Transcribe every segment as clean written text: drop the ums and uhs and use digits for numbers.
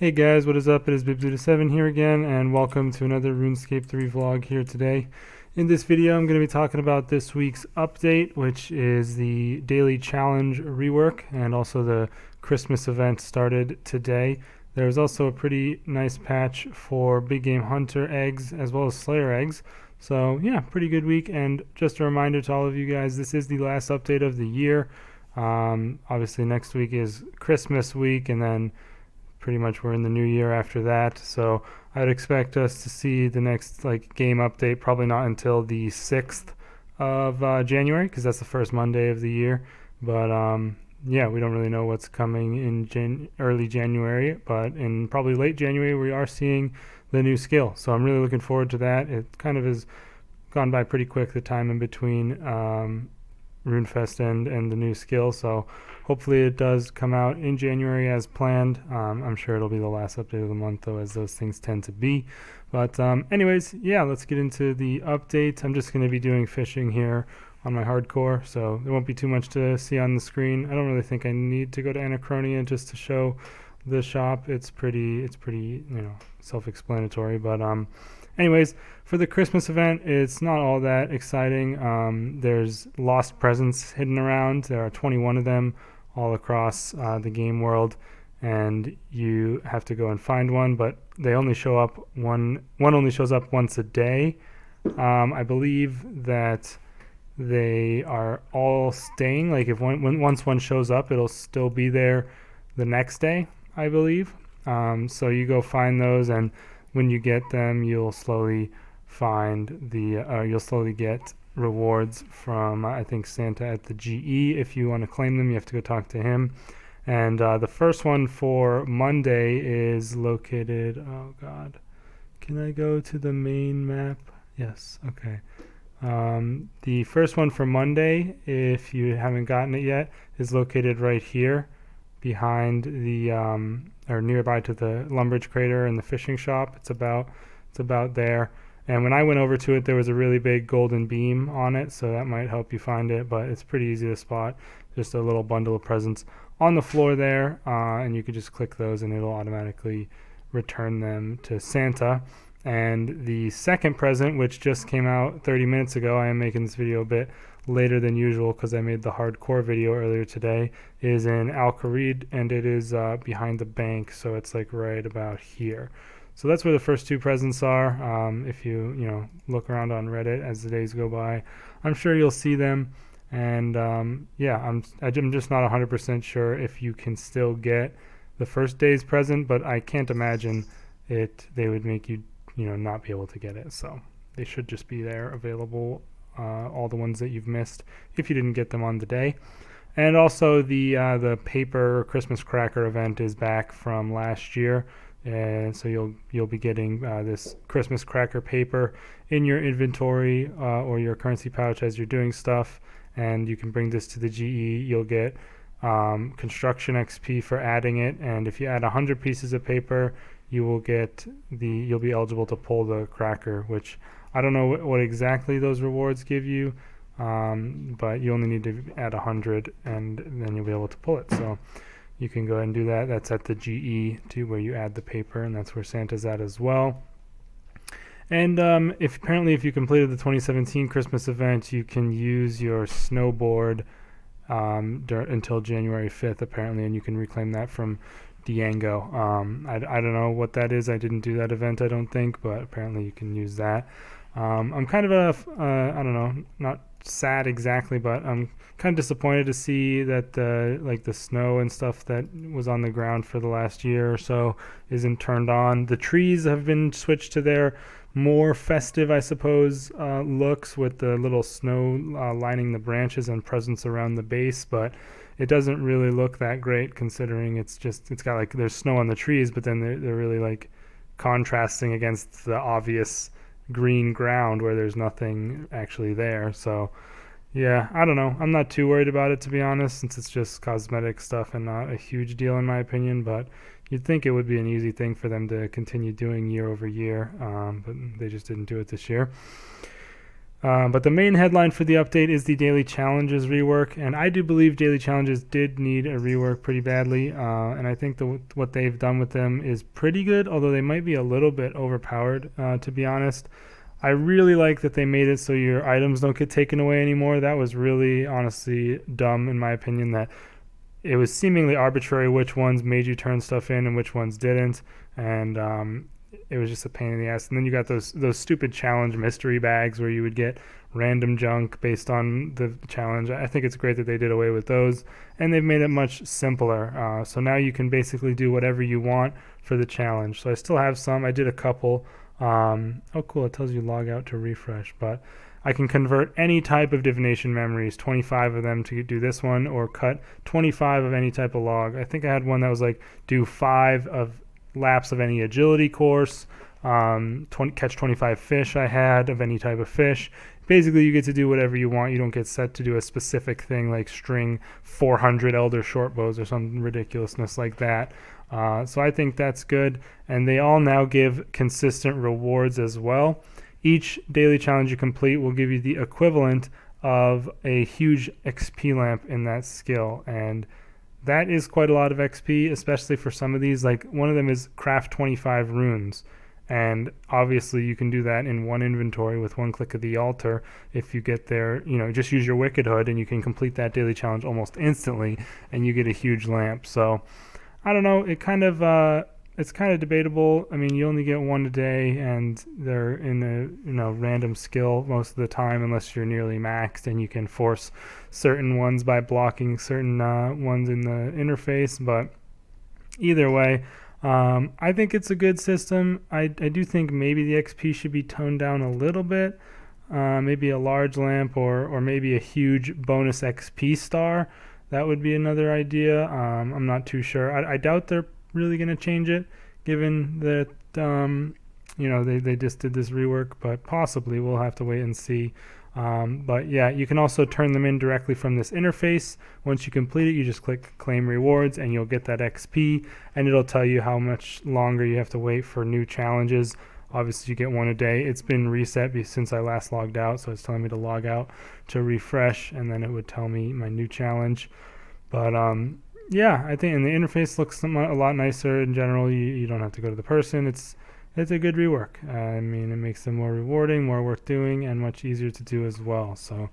Hey guys, what is up? It is Bibzuda7 here again, and welcome to another RuneScape 3 vlog here today. In this video, I'm going to be talking about this week's update, which is the daily challenge rework, and also the Christmas event started today. There was also a pretty nice patch for Big Game Hunter eggs, as well as Slayer eggs. So yeah, pretty good week, and just a reminder to all of you guys, this is the last update of the year. Obviously next week is Christmas week, and then pretty much we're in the new year after that, so I'd expect us to see the next game update probably not until the 6th of January, because that's the first Monday of the year. But yeah, we don't really know what's coming in early January, but in probably late January we are seeing the new skill, so I'm really looking forward to that. It kind of has gone by pretty quick, the time in between RuneFest and the new skill, so hopefully it does come out in January as planned. I'm sure it'll be the last update of the month though, as those things tend to be. But anyways, yeah, let's get into the update. I'm just going to be doing fishing here on my hardcore, so there won't be too much to see on the screen. I don't really think I need to go to Anachronia just to show the shop. It's pretty self-explanatory. But anyways, for the Christmas event, it's not all that exciting. There's lost presents hidden around. There are 21 of them all across the game world, and you have to go and find one, but they only show up one only shows up once a day. I believe that they are all staying, like if once one shows up, it'll still be there the next day, I believe. So you go find those, and when you get them, you'll slowly get rewards from I think Santa at the GE. If you want to claim them, you have to go talk to him. And the first one for Monday is located, oh god, can I go to the main map? Yes, okay. The first one for Monday, if you haven't gotten it yet, is located right here behind the or nearby to the Lumbridge crater and the fishing shop. It's about there. And when I went over to it, there was a really big golden beam on it, so that might help you find it, but it's pretty easy to spot. Just a little bundle of presents on the floor there, and you could just click those and it'll automatically return them to Santa. And the second present, which just came out 30 minutes ago, I am making this video a bit later than usual because I made the hardcore video earlier today, is in Al Kharid, and it is behind the bank, so it's like right about here. So that's where the first two presents are. If you look around on Reddit as the days go by, I'm sure you'll see them. And yeah, I'm just not 100% sure if you can still get the first day's present, but I can't imagine they would make you not be able to get it. So they should just be there available, all the ones that you've missed if you didn't get them on the day. And also the paper Christmas cracker event is back from last year. And so you'll be getting this Christmas cracker paper in your inventory or your currency pouch as you're doing stuff, and you can bring this to the GE. You'll get construction XP for adding it, and if you add 100 pieces of paper, you'll be eligible to pull the cracker, which I don't know what exactly those rewards give you, but you only need to add 100 and then you'll be able to pull it. So you can go ahead and do that. That's at the GE too, where you add the paper, and that's where Santa's at as well. And if you completed the 2017 Christmas event, you can use your snowboard until January 5th apparently, and you can reclaim that from Diango. I don't know what that is. I didn't do that event, I don't think, but apparently you can use that. I'm kind of I don't know, not sad exactly, but I'm kind of disappointed to see that the snow and stuff that was on the ground for the last year or so isn't turned on. The trees have been switched to their more festive, I suppose, looks, with the little snow lining the branches and presents around the base, but it doesn't really look that great considering it's got there's snow on the trees, but then they're really contrasting against the obvious green ground where there's nothing actually there. So yeah, I don't know, I'm not too worried about it, to be honest, since it's just cosmetic stuff and not a huge deal in my opinion, but you'd think it would be an easy thing for them to continue doing year over year, but they just didn't do it this year. But the main headline for the update is the daily challenges rework, and I do believe daily challenges did need a rework pretty badly, and I think what they've done with them is pretty good, although they might be a little bit overpowered, to be honest. I really like that they made it so your items don't get taken away anymore. That was really, honestly, dumb in my opinion, that it was seemingly arbitrary which ones made you turn stuff in and which ones didn't, and it was just a pain in the ass. And then you got those stupid challenge mystery bags where you would get random junk based on the challenge. I think it's great that they did away with those, and they've made it much simpler. So now you can basically do whatever you want for the challenge. So I still have some. I did a couple. Oh, cool. It tells you log out to refresh, but I can convert any type of divination memories, 25 of them to do this one, or cut 25 of any type of log. I think I had one that was like do 5 of laps of any agility course, catch 25 fish I had of any type of fish. Basically, you get to do whatever you want. You don't get set to do a specific thing like string 400 elder short bows or some ridiculousness like that. So I think that's good. And they all now give consistent rewards as well. Each daily challenge you complete will give you the equivalent of a huge XP lamp in that skill. And that is quite a lot of XP, especially for some of these. Like one of them is craft 25 runes. And obviously you can do that in one inventory with one click of the altar. If you get there, just use your Wicked Hood and you can complete that daily challenge almost instantly and you get a huge lamp. So I don't know, it's kind of debatable. I mean, you only get one a day, and they're in a random skill most of the time, unless you're nearly maxed, and you can force certain ones by blocking certain ones in the interface. But either way, I think it's a good system. I do think maybe the XP should be toned down a little bit. Maybe a large lamp or maybe a huge bonus XP star. That would be another idea. I'm not too sure. I doubt they're really going to change it, given that they just did this rework, but possibly we'll have to wait and see. But yeah, you can also turn them in directly from this interface. Once you complete it, you just click claim rewards and you'll get that XP, and it'll tell you how much longer you have to wait for new challenges. Obviously you get one a day. It's been reset since I last logged out, so it's telling me to log out to refresh, and then it would tell me my new challenge. But yeah, I think, and the interface looks a lot nicer in general. You don't have to go to the person. It's a good rework. I mean, it makes them more rewarding, more worth doing, and much easier to do as well. So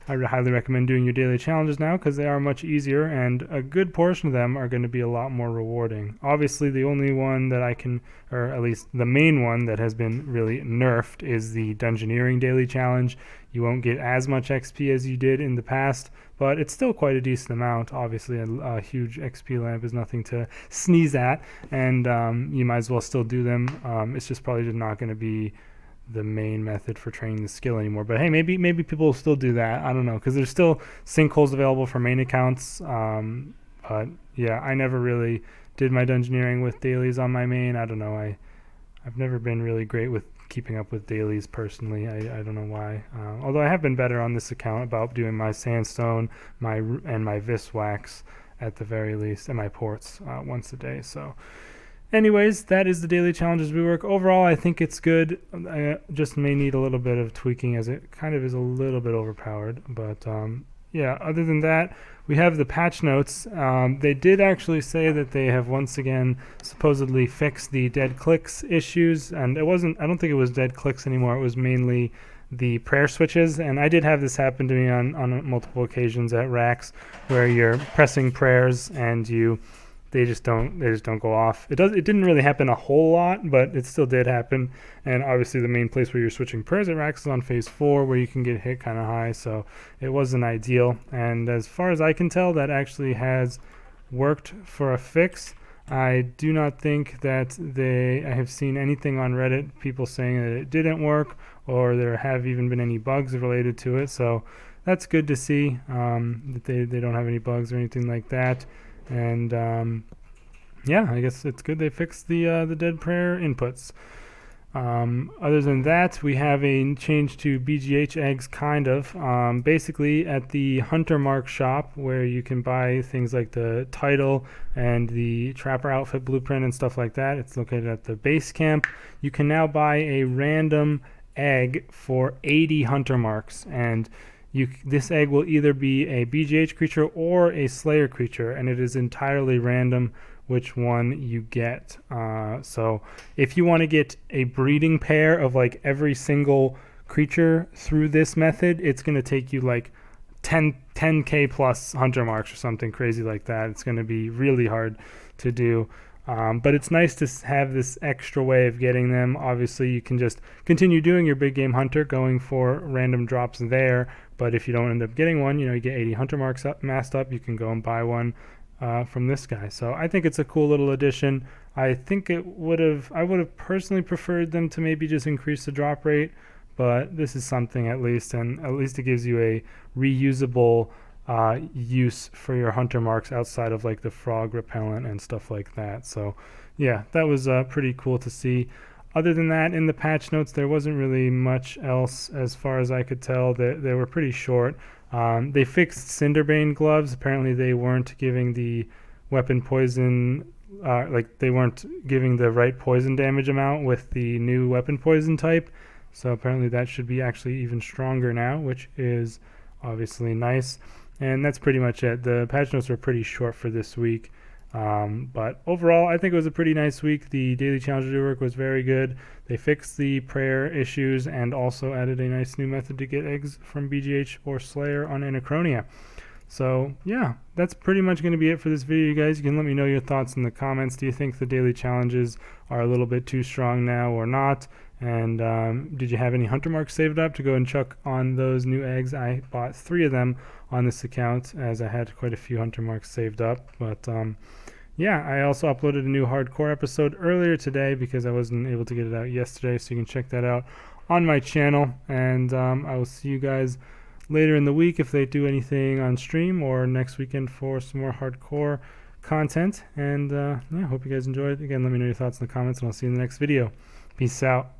I highly recommend doing your daily challenges now, because they are much easier, and a good portion of them are going to be a lot more rewarding. Obviously, the only one that I can, or at least the main one that has been really nerfed, is the Dungeoneering daily challenge. You won't get as much XP as you did in the past, but it's still quite a decent amount. Obviously, a huge XP lamp is nothing to sneeze at, and you might as well still do them. It's just probably just not going to be the main method for training the skill anymore. But hey, maybe people will still do that. I don't know, because there's still sinkholes available for main accounts. But yeah, I never really did my Dungeoneering with dailies on my main. I don't know. I've never been really great with keeping up with dailies personally. I don't know why. Although I have been better on this account about doing my sandstone, my viswax at the very least, and my ports once a day. So anyways, that is the daily challenges rework. Overall, I think it's good. I just may need a little bit of tweaking, as it kind of is a little bit overpowered. But yeah, other than that, we have the patch notes. They did actually say that they have once again supposedly fixed the dead clicks issues, and I don't think it was dead clicks anymore. It was mainly the prayer switches, and I did have this happen to me on multiple occasions at racks, where you're pressing prayers and they just don't go off. It didn't really happen a whole lot, but it still did happen. And obviously the main place where you're switching prayers at racks is on phase 4, where you can get hit kind of high, so it wasn't ideal. And as far as I can tell, that actually has worked for a fix. I do not think that I have seen anything on Reddit, people saying that it didn't work, or there have even been any bugs related to it. So that's good to see, that they don't have any bugs or anything like that. And yeah, I guess it's good they fixed the dead prayer inputs. Other than that, we have a change to BGH eggs, kind of. Basically, at the Hunter Mark shop, where you can buy things like the title and the Trapper outfit blueprint and stuff like that, it's located at the base camp. You can now buy a random egg for 80 hunter marks, and this egg will either be a BGH creature or a Slayer creature, and it is entirely random which one you get. So if you want to get a breeding pair of like every single creature through this method, it's going to take you like 10k plus hunter marks or something crazy like that. It's going to be really hard to do. But it's nice to have this extra way of getting them. Obviously, you can just continue doing your big game hunter, going for random drops there. But if you don't end up getting one, you get 80 hunter marks massed up, you can go and buy one from this guy. So I think it's a cool little addition. I think I would have personally preferred them to maybe just increase the drop rate, but this is something at least, and at least it gives you a reusable use for your hunter marks outside of like the frog repellent and stuff like that. So yeah, that was pretty cool to see. Other than that, in the patch notes, there wasn't really much else as far as I could tell. They were pretty short. They fixed Cinderbane gloves. Apparently they weren't giving the weapon poison, like they weren't giving the right poison damage amount with the new weapon poison type. So apparently that should be actually even stronger now, which is obviously nice. And that's pretty much it. The patch notes were pretty short for this week. But overall, I think it was a pretty nice week. The daily challenge rework was very good. They fixed the prayer issues and also added a nice new method to get eggs from BGH or Slayer on Anachronia. So yeah, that's pretty much going to be it for this video, you guys. You can let me know your thoughts in the comments. Do you think the daily challenges are a little bit too strong now or not? And did you have any hunter marks saved up to go and chuck on those new eggs? I bought 3 of them on this account as I had quite a few hunter marks saved up. But yeah, I also uploaded a new hardcore episode earlier today because I wasn't able to get it out yesterday, so you can check that out on my channel. And I will see you guys later in the week if they do anything on stream, or next weekend for some more hardcore content. And yeah, hope you guys enjoyed. Again, let me know your thoughts in the comments, and I'll see you in the next video. Peace out.